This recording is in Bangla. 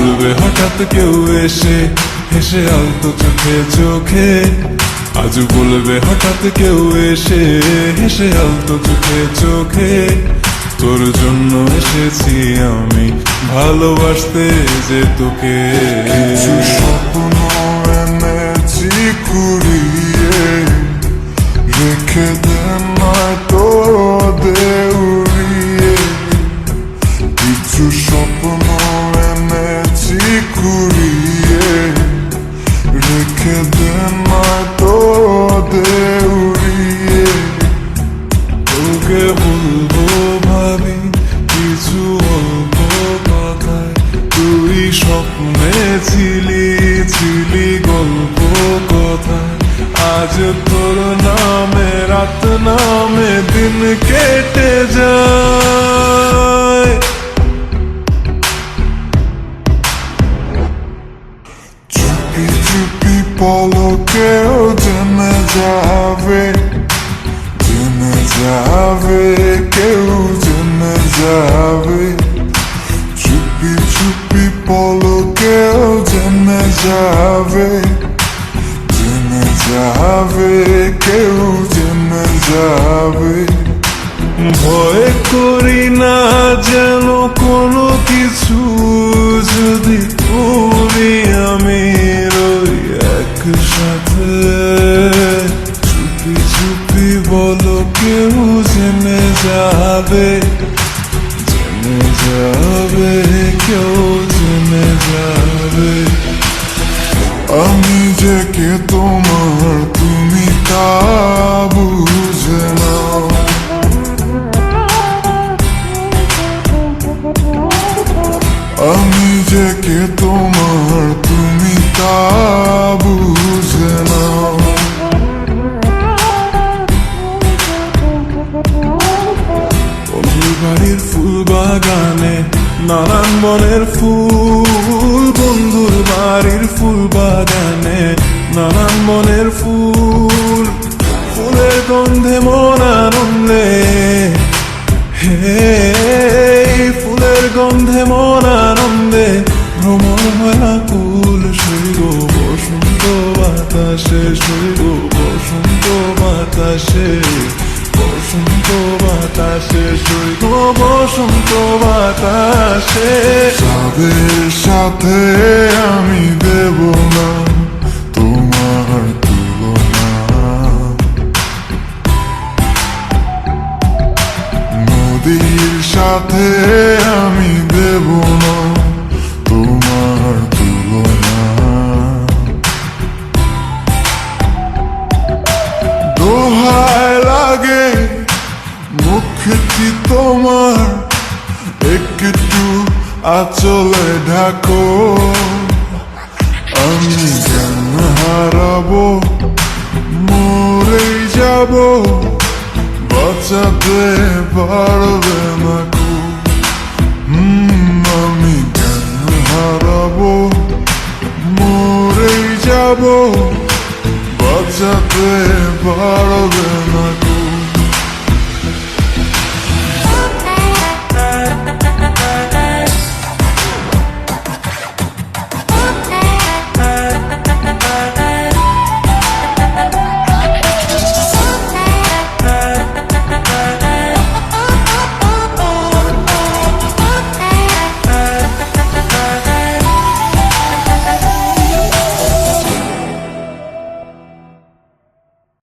বলবে হঠাৎ কেউ এসে হেসে আলতো চোখে চোখে, আজ বলবে হঠাৎ কেউ এসে হেসে আলতো চোখে চোখে, তোর জন্য এসেছি আমি ভালোবাসতে যে তোকে। কিছু স্বপ্ন এনেছি কুড়িয়ে, রেখে দে নয়তো দে উড়িয়ে। কিছু স্বপ্ন এনেছি কুড়িয়ে, রেখে দে নয়তো দে উড়িয়ে। তোকে বলবো ভাবি কিছু অল্প কথায়, তুই স্বপ্নে ছিলি ছিলি গল্প কথায়, আজ তোর নামে রাত নামে দিন কেটে যায়। চুপি চুপি পলকেও জেনে যাবে, জেনে যাবে, কেউ জেনে যাবে। চুপি চুপি পলকেও জেনে যাবে, জেনে যাবে, কেউ জেনে যাবে। ভয় করি না যেন কোনো কিছু, যদি তুমি আমি রই একসাথে। চুপি চুপি বলো কেউ জেনে যাবে, জেনে যাবে, কেউ জেনে যাবে। আমি যে কে তোমার তুমি তা বুঝে নাও। আমি যে কে তোমার তুমি তা বুঝে নাও। বন্ধুর বাড়ির ফুল বাগানে নানান বনের ফুল, বন্ধুর বাড়ির ফুল বাগানে নানান বনের ফুল, ফুলের গন্ধে মন আনন্দে, হে ফুলের গন্ধে মন আনন্দে ভ্রমণ হয় আকুল। শৈব বসন্ত বাতাসে, শৈব বসন্ত বাতাসে, বসন্ত বাতাসে, শৈব বসন্ত বাতাসে। যাদের সাথে আমি দেব না তোমার তুলনা, নদীর সাথে আমি দেব না তোমার তুলনা। দোহায় লাগে মুখটি তোমার, একটু আঁচলে ঢাকো। আমি জ্ঞান হারাবো, মরেই যাব, বাঁচাতে পারবে না কো। আমি জ্ঞান হারাবো, মরেই যাব,